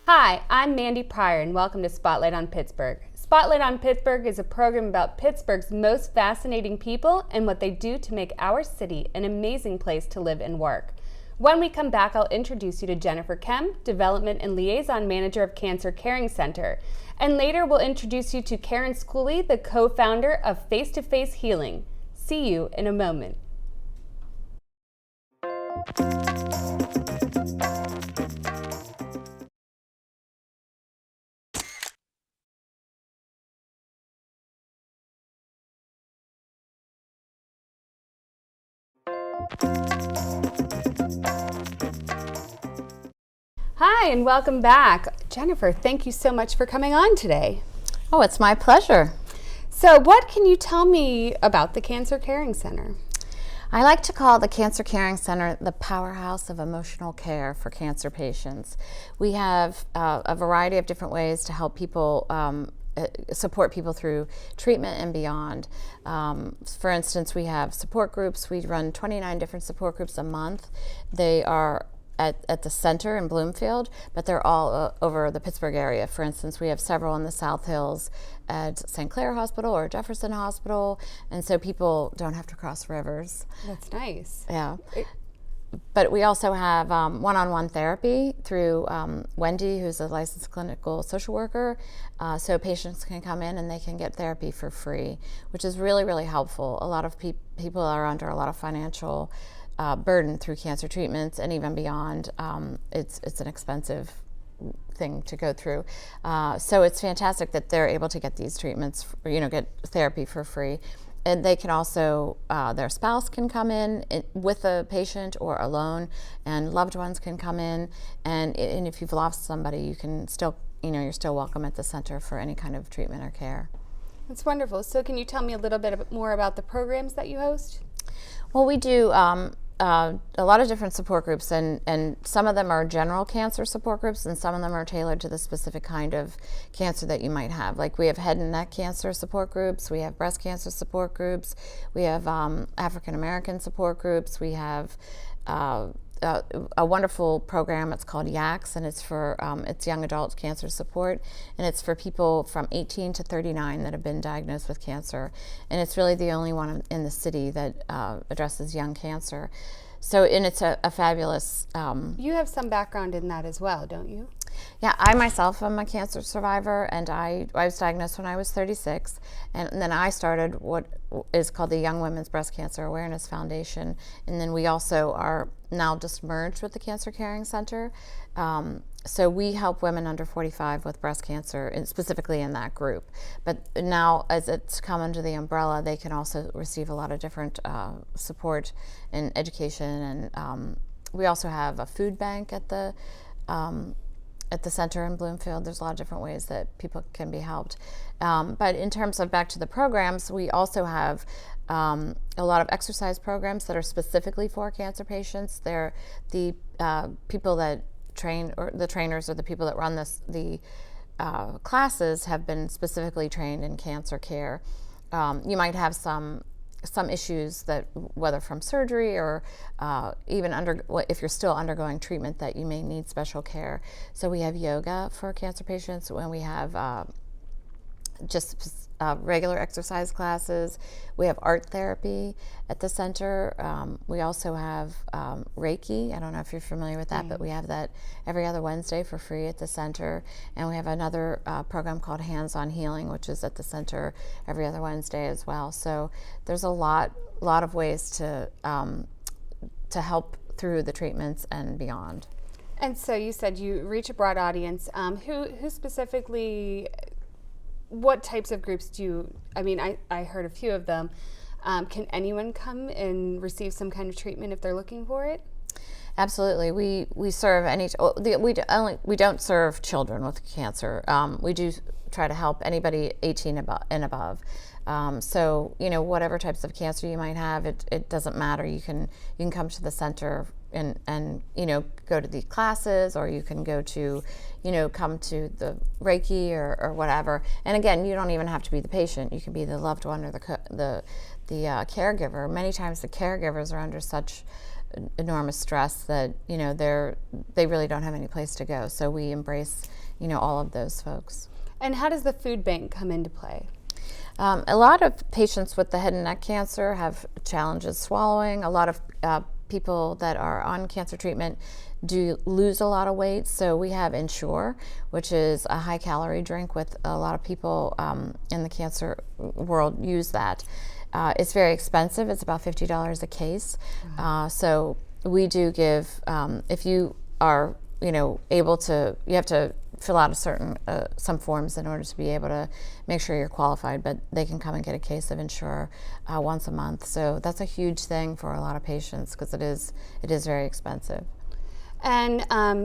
Hi, I'm Mandi Pryor and welcome to Spotlight on Pittsburgh. Spotlight on Pittsburgh is a program about Pittsburgh's most fascinating people and what they do to make our city an amazing place to live and work. When we come back, I'll introduce you to Jennifer Kehm, Development and Liaison Manager of Cancer Caring Center. And later we'll introduce you to Karen Scuilli, the co-founder of Face2Face Healing. See you in a moment. Hi, and welcome back. Jennifer, thank you so much for coming on today. Oh, it's my pleasure. So what can you tell me about the Cancer Caring Center? I like to call the Cancer Caring Center the powerhouse of emotional care for cancer patients. We have a variety of different ways to help people support people through treatment and beyond. For instance, we have support groups. We run 29 different support groups a month. They are at the center in Bloomfield, but they're all over the Pittsburgh area. For instance, we have several in the South Hills at St. Clair Hospital or Jefferson Hospital, and so people don't have to cross rivers. That's nice. Yeah. But we also have one-on-one therapy through Wendy, who's a licensed clinical social worker. So patients can come in and they can get therapy for free, which is really, really helpful. A lot of people are under a lot of financial burden through cancer treatments and even beyond. It's an expensive thing to go through. So it's fantastic that they're able to get these treatments, get therapy for free. And they can also, their spouse can come in with a patient or alone, and loved ones can come in. And if you've lost somebody, you can still, you're still welcome at the center for any kind of treatment or care. That's wonderful. So can you tell me a little bit more about the programs that you host? Well, we do a lot of different support groups, and some of them are general cancer support groups, and some of them are tailored to the specific kind of cancer that you might have. Like we have head and neck cancer support groups, we have breast cancer support groups, we have African American support groups, we have a wonderful program. It's called YACS, and it's for it's young adult cancer support, and it's for people from 18 to 39 that have been diagnosed with cancer, and it's really the only one in the city that addresses young cancer. So, and it's a fabulous. You have some background in that as well, don't you? Yeah, I myself am a cancer survivor, and I was diagnosed when I was 36, and then I started what is called the Young Women's Breast Cancer Awareness Foundation, and then we also are now just merged with the Cancer Caring Center. So we help women under 45 with breast cancer, and specifically in that group. But now, as it's come under the umbrella, they can also receive a lot of different support and education, and we also have a food bank at the center in Bloomfield. There's a lot of different ways that people can be helped. But in terms of back to the programs, we also have a lot of exercise programs that are specifically for cancer patients. They're the people that train, or the trainers or the people that run the classes have been specifically trained in cancer care. You might have some issues that, whether from surgery or even if you're still undergoing treatment, that you may need special care. So we have yoga for cancer patients, and we have just regular exercise classes. We have art therapy at the center. We also have Reiki. I don't know if you're familiar with that, but we have that every other Wednesday for free at the center. And we have another program called Hands-on Healing, which is at the center every other Wednesday as well. So there's a lot of ways to help through the treatments and beyond. And so you said you reach a broad audience. Who specifically? What types of groups do you, I heard a few of them. Can anyone come and receive some kind of treatment if they're looking for it? Absolutely. We serve we don't serve children with cancer. We do try to help anybody 18 and above. So, whatever types of cancer you might have, it doesn't matter. You can come to the center and go to the classes, or you can go to, come to the Reiki or whatever. And again, you don't even have to be the patient. You can be the loved one or the caregiver. Many times the caregivers are under such enormous stress that, they really don't have any place to go. So we embrace, all of those folks. And how does the food bank come into play? A lot of patients with the head and neck cancer have challenges swallowing. A lot of people that are on cancer treatment do lose a lot of weight. So we have Ensure, which is a high-calorie drink with a lot of people in the cancer world use that. It's very expensive. It's about $50 a case. So we do give, if you are, able to, you have to fill out some forms in order to be able to make sure you're qualified, but they can come and get a case of Ensure once a month. So that's a huge thing for a lot of patients because it is very expensive. And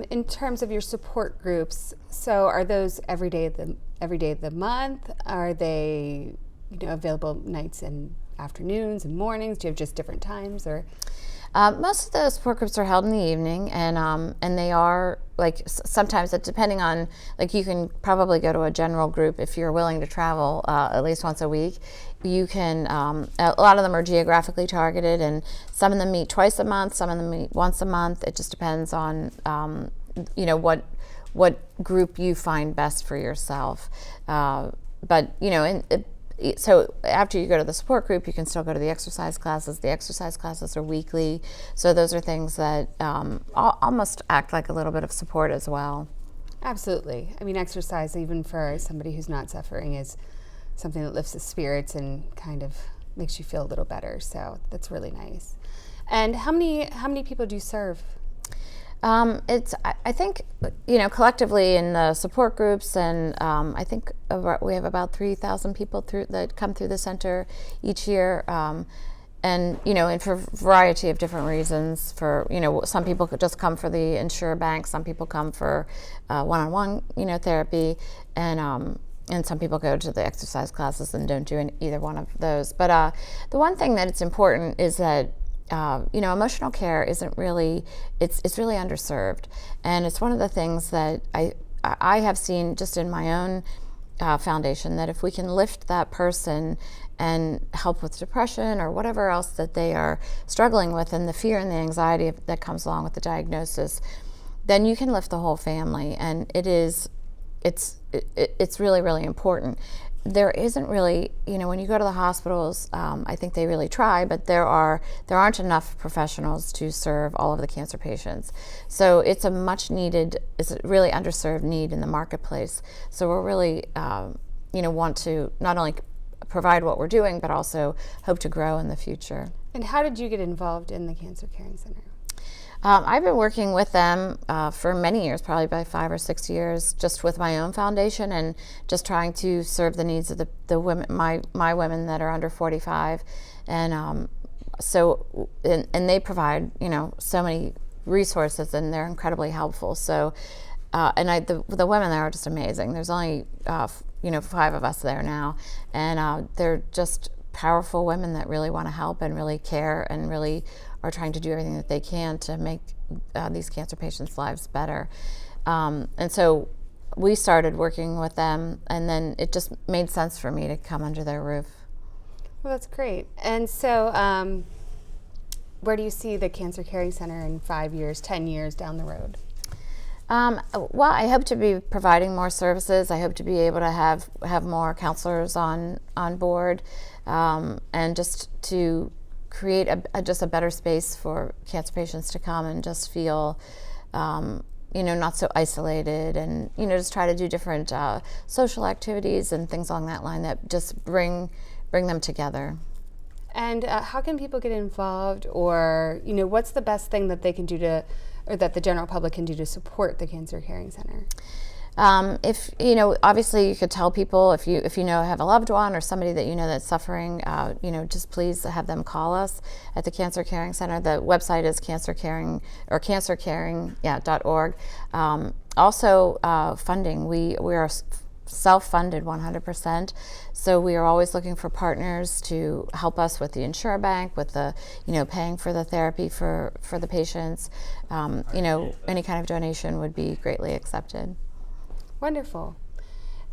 in terms of your support groups, so are those every day of the month? Are they available nights and afternoons and mornings? Do you have just different times, or? Most of the support groups are held in the evening, and they are sometimes depending on you can probably go to a general group if you're willing to travel at least once a week. You can a lot of them are geographically targeted, and some of them meet twice a month, some of them meet once a month. It just depends on what group you find best for yourself. So after you go to the support group, you can still go to the exercise classes. The exercise classes are weekly, so those are things that almost act like a little bit of support as well. Absolutely. I mean, exercise, even for somebody who's not suffering, is something that lifts the spirits and kind of makes you feel a little better. So that's really nice. And how many people do you serve? I think, collectively in the support groups, and I think we have about 3,000 people that come through the center each year, and for a variety of different reasons. For some people could just come for the Ensure Bank, some people come for one-on-one therapy, and some people go to the exercise classes and don't do either one of those. But the one thing that it's important is that emotional care isn't really, it's really underserved. And it's one of the things that I have seen just in my own foundation, that if we can lift that person and help with depression or whatever else that they are struggling with, and the fear and the anxiety that comes along with the diagnosis, then you can lift the whole family. And it's really, really important. There isn't really, when you go to the hospitals, I think they really try, but there aren't enough professionals to serve all of the cancer patients. So it's a really underserved need in the marketplace. So we're really, want to not only provide what we're doing, but also hope to grow in the future. And how did you get involved in the Cancer Caring Center? I've been working with them for many years, probably by 5 or 6 years, just with my own foundation and just trying to serve the needs of the women, my women that are under 45, and they provide so many resources, and they're incredibly helpful. So, the women there are just amazing. There's only 5 of us there now, and they're just powerful women that really want to help and really care and really are trying to do everything that they can to make these cancer patients' lives better. And so we started working with them, and then it just made sense for me to come under their roof. Well, that's great. And so where do you see the Cancer Caring Center in 5 years, 10 years down the road? Well, I hope to be providing more services. I hope to be able to have more counselors on board, and just to create just a better space for cancer patients to come and just feel, not so isolated, and just try to do different social activities and things along that line that just bring them together. And how can people get involved, or what's the best thing that they can do or that the general public can do to support the Cancer Caring Center? If obviously you could tell people, if you have a loved one or somebody that that's suffering, just please have them call us at the Cancer Caring Center. The website is cancercaring.org. Also, funding. We are self-funded 100%, so we are always looking for partners to help us with the Ensure Bank, with the paying for the therapy for the patients. Any kind of donation would be greatly accepted. Wonderful.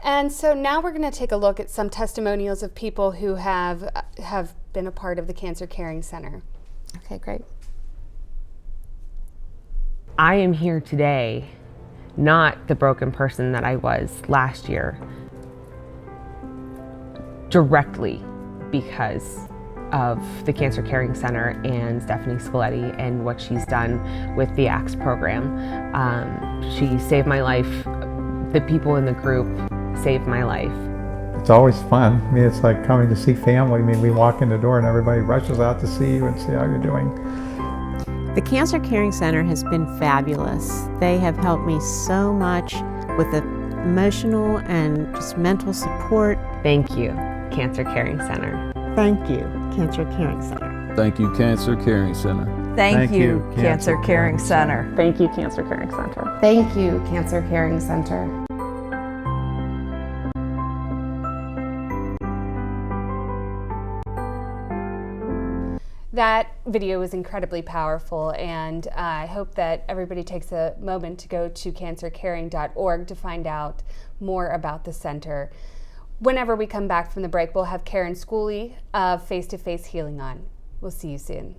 And so now we're going to take a look at some testimonials of people who have been a part of the Cancer Caring Center. Okay, great. I am here today, not the broken person that I was last year, directly because of the Cancer Caring Center and Stephanie Scuilli and what she's done with the ACTS program. She saved my life. The people in the group saved my life. It's always fun. I mean, it's like coming to see family. I mean, we walk in the door and everybody rushes out to see you and see how you're doing. The Cancer Caring Center has been fabulous. They have helped me so much with the emotional and just mental support. Thank you, Cancer Caring Center. Thank you, Cancer Caring Center. Thank you, Cancer Caring Center. Thank you, Cancer Caring Center. Thank you, Cancer Caring Center. Thank you, Cancer Caring Center. That video was incredibly powerful, and I hope that everybody takes a moment to go to cancercaring.org to find out more about the center. Whenever we come back from the break, we'll have Karen Scuilli of Face2Face Healing on. We'll see you soon.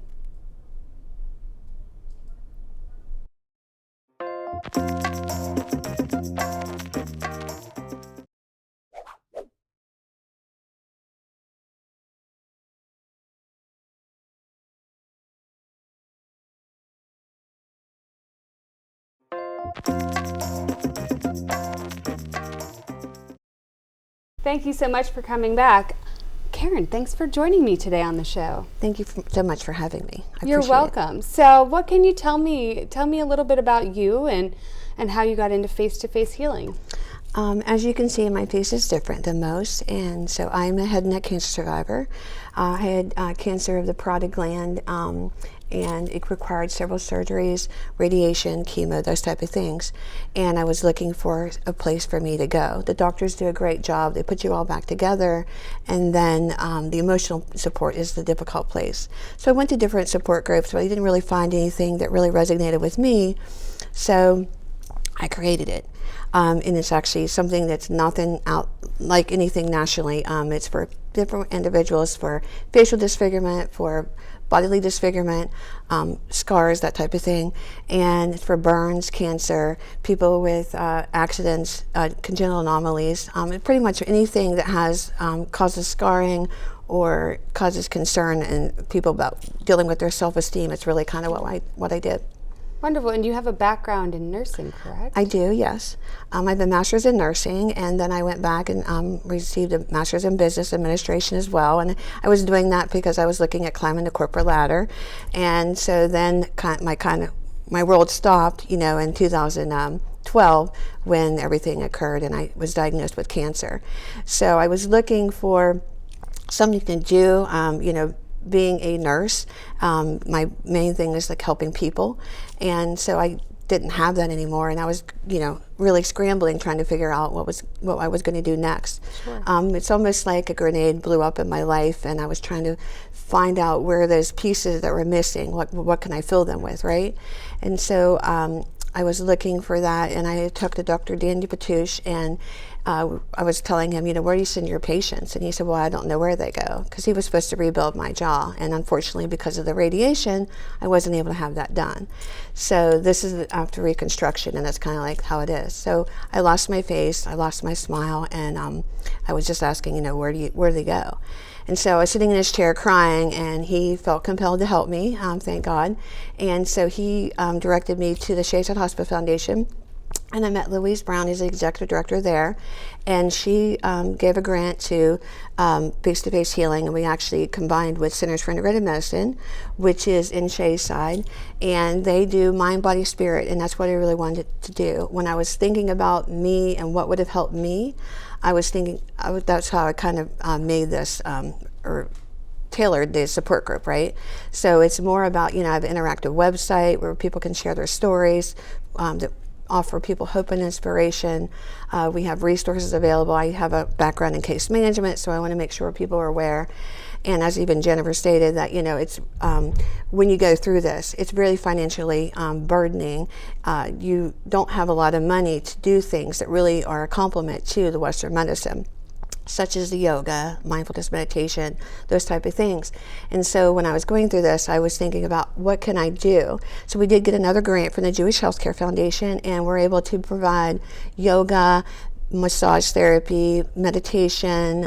Thank you so much for coming back. Karen, thanks for joining me today on the show. Thank you so much for having me. You're welcome. So what can you tell me? Tell me a little bit about you and how you got into Face2Face Healing. As you can see, my face is different than most, and so I'm a head and neck cancer survivor. I had cancer of the parotid gland, and it required several surgeries, radiation, chemo, those type of things. And I was looking for a place for me to go. The doctors do a great job. They put you all back together, and then the emotional support is the difficult place. So I went to different support groups, but I didn't really find anything that really resonated with me. So I created it. And it's actually something that's nothing out like anything nationally. It's for different individuals, for facial disfigurement, for bodily disfigurement, scars, that type of thing, and for burns, cancer, people with accidents, congenital anomalies, pretty much anything that has causes scarring or causes concern in people about dealing with their self-esteem. It's really kind of what I did. Wonderful. And you have a background in nursing, correct? I do, yes. I have a master's in nursing, and then I went back and received a master's in business administration as well. And I was doing that because I was looking at climbing the corporate ladder. And so then my world stopped, in 2012 when everything occurred and I was diagnosed with cancer. So I was looking for something to do, being a nurse, my main thing is like helping people, and so I didn't have that anymore, and I was, really scrambling, trying to figure out what I was going to do next. Sure. It's almost like a grenade blew up in my life, and I was trying to find out where those pieces that were missing, what can I fill them with, right? And so I was looking for that, and I talked to Dr. Dandy Patouche, and I was telling him, where do you send your patients? And he said, well, I don't know where they go, because he was supposed to rebuild my jaw. And unfortunately, because of the radiation, I wasn't able to have that done. So this is after reconstruction, and that's kind of like how it is. So I lost my face, I lost my smile, and I was just asking, where do they go? And so I was sitting in his chair crying, and he felt compelled to help me, thank God. And so he directed me to the Shayside Hospital Foundation. And I met Louise Brown, who's the executive director there, and she gave a grant to Face2Face Healing, and we actually combined with Centers for Integrative Medicine, which is in Shayside, and they do mind, body, spirit, and that's what I really wanted to do. When I was thinking about me and what would have helped me, I was thinking, that's how I kind of made this, or tailored the support group, right? So it's more about, I have an interactive website where people can share their stories, that offer people hope and inspiration. We have resources available. I have a background in case management, so I want to make sure people are aware. And as even Jennifer stated, that it's when you go through this, it's really financially burdening. You don't have a lot of money to do things that really are a complement to the Western medicine. such as the yoga, mindfulness meditation, those type of things. And so when I was going through this, I was thinking about what can I do? So we did get another grant from the Jewish Healthcare Foundation, and we're able to provide yoga, massage therapy, meditation,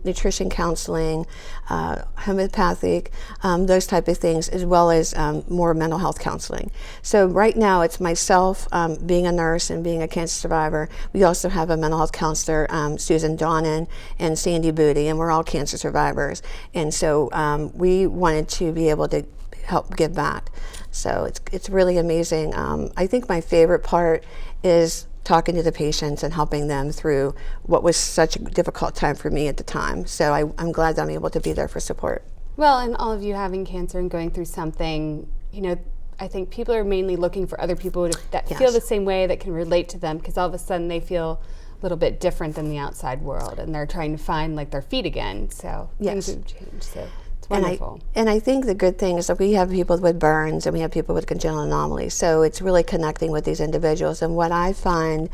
nutrition counseling, homeopathic, those type of things, as well as more mental health counseling. So right now it's myself being a nurse and being a cancer survivor. We also have a mental health counselor, Susan Donnan and Sandy Booty, and we're all cancer survivors. And so we wanted to be able to help give back. So it's really amazing. I think my favorite part is talking to the patients and helping them through what was such a difficult time for me at the time. So I'm glad that I'm able to be there for support. Well, and all of you having cancer and going through something, I think people are mainly looking for other people that feel the same way, that can relate to them, because all of a sudden they feel a little bit different than the outside world, and they're trying to find their feet again. So things have changed. So it's wonderful. And I think the good thing is that we have people with burns and we have people with congenital anomalies. So it's really connecting with these individuals. And what I find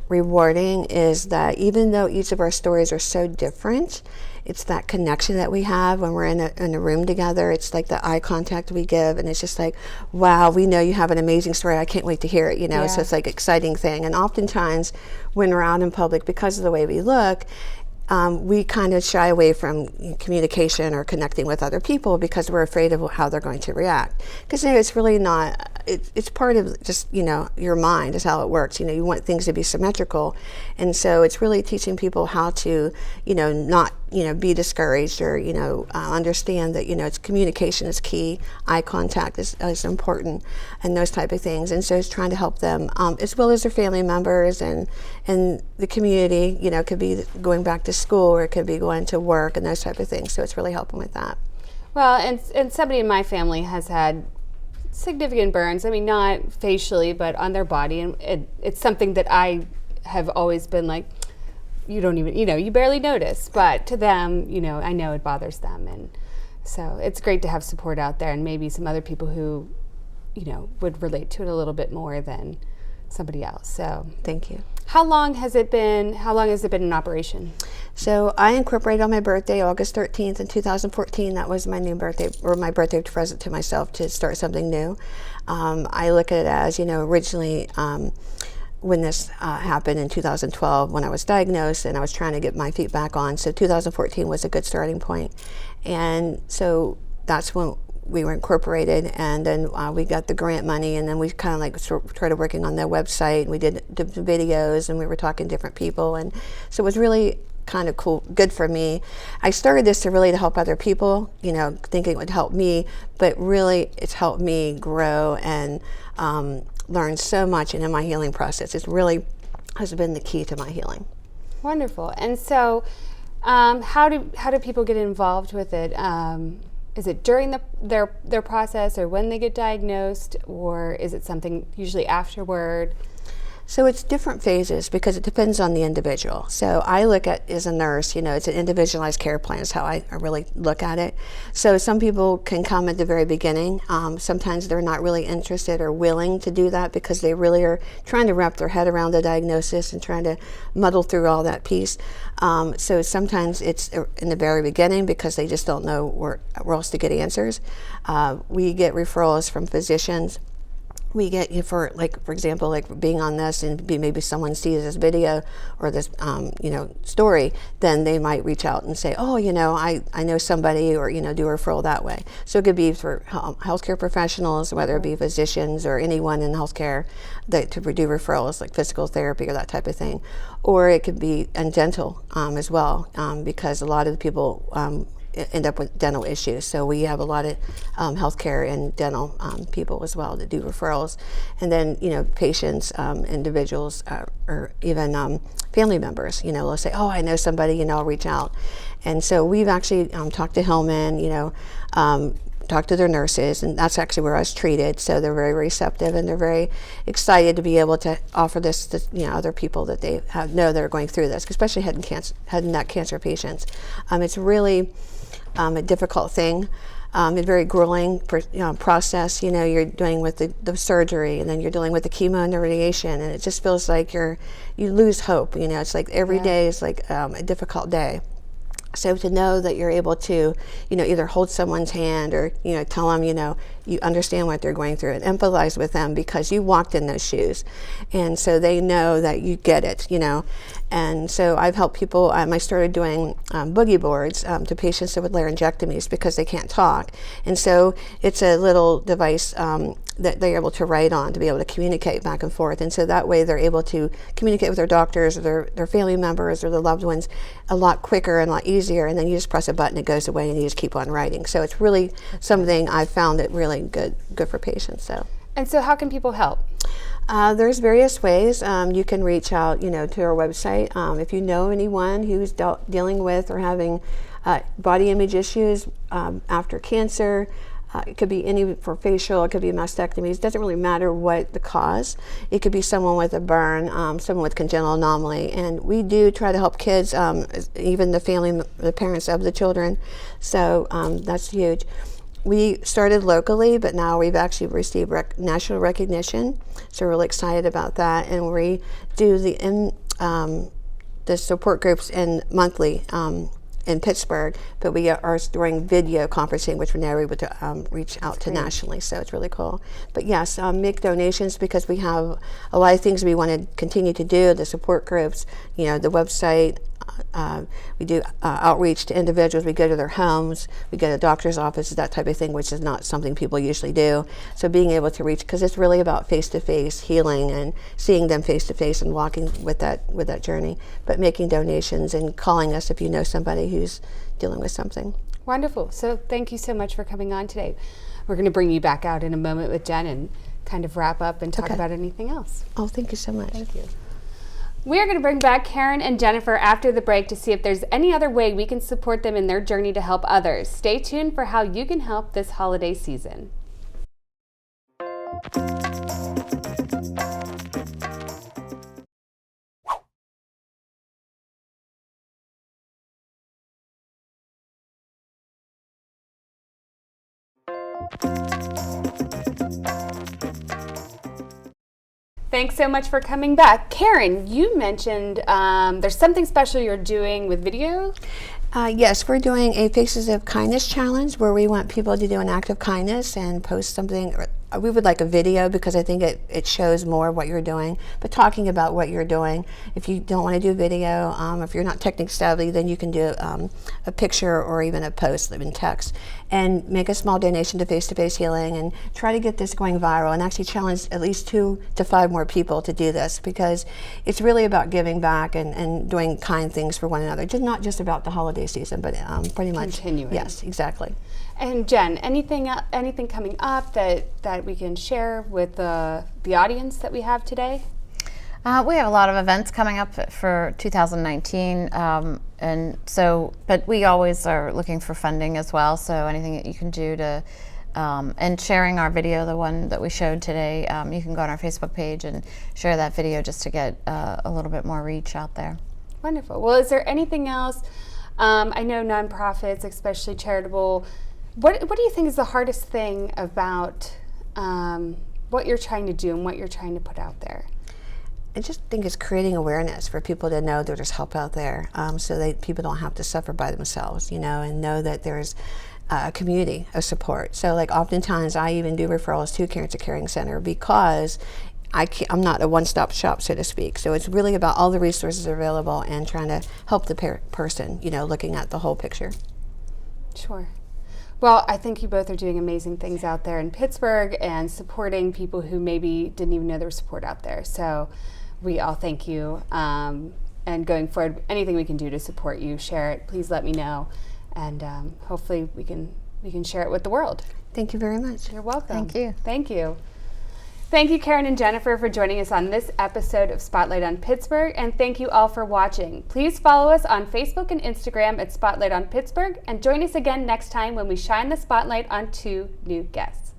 rewarding is that even though each of our stories are so different, it's that connection that we have when we're in a room together. It's like the eye contact we give, and it's just like, wow, we know you have an amazing story. I can't wait to hear it, So it's like an exciting thing. And oftentimes when we're out in public, because of the way we look, we kind of shy away from communication or connecting with other people because we're afraid of how they're going to react. Because it's really not, it's part of just, your mind is how it works. You want things to be symmetrical. And so it's really teaching people how to, not, be discouraged or, understand that, it's communication is key, eye contact is important, and those type of things. And so it's trying to help them, as well as their family members and the community, could be going back to school, or it could be going to work and those type of things. So it's really helping with that. Well, and somebody in my family has had significant burns. I mean, not facially, but on their body. And it's something that I have always been like, you don't even, you barely notice. But to them, I know it bothers them. And so it's great to have support out there, and maybe some other people who, would relate to it a little bit more than somebody else. So thank you. How long has it been in operation? So I incorporated on my birthday, August 13th in 2014. That was my new birthday, or my birthday present to myself, to start something new. I look at it as, originally when this happened in 2012, when I was diagnosed and I was trying to get my feet back on. So 2014 was a good starting point. And so that's when we were incorporated, and then we got the grant money, and then we kind of started working on their website, and we did the videos, and we were talking to different people, and so it was really kind of cool, good for me. I started this to help other people, thinking it would help me, but really it's helped me grow and learn so much, and in my healing process, it really has been the key to my healing. Wonderful. And so, how do people get involved with it? Is it during their process, or when they get diagnosed, or is it something usually afterward? So it's different phases because it depends on the individual. So I look at, as a nurse, it's an individualized care plan is how I really look at it. So some people can come at the very beginning. Sometimes they're not really interested or willing to do that because they really are trying to wrap their head around the diagnosis and trying to muddle through all that piece. So sometimes it's in the very beginning because they just don't know where else to get answers. We get referrals from physicians. We get, for example, being on this, and maybe someone sees this video or this, story, then they might reach out and say, oh, I know somebody, or, do a referral that way. So it could be for healthcare professionals, whether it be physicians or anyone in healthcare to do referrals, like physical therapy or that type of thing. Or it could be in dental as well, because a lot of the people end up with dental issues. So we have a lot of healthcare and dental people as well that do referrals. And then, patients, individuals, or even family members, they'll say, oh, I know somebody, I'll reach out. And so we've actually talked to Hillman, talked to their nurses, and that's actually where I was treated. So they're very receptive, and they're very excited to be able to offer this to other people that they know that are going through this, especially head and neck cancer patients. It's really a difficult thing. a very grueling process. You know, you're dealing with the surgery, and then you're dealing with the chemo and the radiation, and it just feels like you lose hope. You know, it's like every day is like a difficult day. So to know that you're able to, you know, either hold someone's hand or, you know, tell them, you know, you understand what they're going through and empathize with them because you walked in those shoes. And so they know that you get it, you know. And so I've helped people, I started doing boogie boards to patients with laryngectomies because they can't talk. And so it's a little device that they're able to write on to be able to communicate back and forth. And so that way they're able to communicate with their doctors or their family members or their loved ones a lot quicker and a lot easier. And then you just press a button, it goes away, and you just keep on writing. So it's really something I've found that really good for patients. So. And so how can people help? There's various ways. You can reach out, you know, to our website. If you know anyone who's dealing with or having body image issues after cancer, it could be any for facial, it could be mastectomies. It doesn't really matter what the cause. It could be someone with a burn, someone with congenital anomaly, and we do try to help kids, even the parents of the children. So that's huge. We started locally, but now we've actually received national recognition. So we're really excited about that, and we do the support groups monthly. In Pittsburgh, but we are doing video conferencing, which we're now able to reach out to nationally, so it's really cool. But yes, make donations because we have a lot of things we want to continue to do, the support groups, you know, the website. We do outreach to individuals. We go to their homes, we go to doctor's offices, that type of thing, which is not something people usually do. So being able to reach, because it's really about face-to-face healing and seeing them face-to-face and walking with that journey, but making donations and calling us if you know somebody who's dealing with something. Wonderful. So thank you so much for coming on today. We're going to bring you back out in a moment with Jen and kind of wrap up and talk about anything else. Oh, thank you so much. Thank you. We are going to bring back Karen and Jennifer after the break to see if there's any other way we can support them in their journey to help others. Stay tuned for how you can help this holiday season. Thanks so much for coming back. Karen, you mentioned there's something special you're doing with video? Yes, we're doing a Faces of Kindness challenge where we want people to do an act of kindness and post something. We would like a video because I think it shows more what you're doing, but talking about what you're doing. If you don't want to do video, if you're not technically savvy, then you can do a picture or even a post in text and make a small donation to Face2Face Healing and try to get this going viral and actually challenge at least 2 to 5 more people to do this because it's really about giving back and doing kind things for one another. Just not just about the holiday season, but pretty much continuing. Yes, exactly. And Jen, anything coming up that we can share with the audience that we have today? We have a lot of events coming up for 2019, but we always are looking for funding as well. So anything that you can do to, and sharing our video, the one that we showed today, you can go on our Facebook page and share that video just to get a little bit more reach out there. Wonderful. Well, is there anything else? I know nonprofits, especially charitable. What do you think is the hardest thing about what you're trying to do and what you're trying to put out there? I just think it's creating awareness for people to know there's help out there, so that people don't have to suffer by themselves, you know, and know that there's a community of support. So, like, oftentimes I even do referrals to Cancer Caring Center because I'm not a one-stop shop, so to speak. So it's really about all the resources available and trying to help the person, you know, looking at the whole picture. Sure. Well, I think you both are doing amazing things out there in Pittsburgh and supporting people who maybe didn't even know there was support out there. So we all thank you. And going forward, anything we can do to support you, share it. Please let me know. And hopefully we can share it with the world. Thank you very much. You're welcome. Thank you. Thank you. Thank you, Karen and Jennifer, for joining us on this episode of Spotlight on Pittsburgh, and thank you all for watching. Please follow us on Facebook and Instagram at Spotlight on Pittsburgh, and join us again next time when we shine the spotlight on 2 new guests.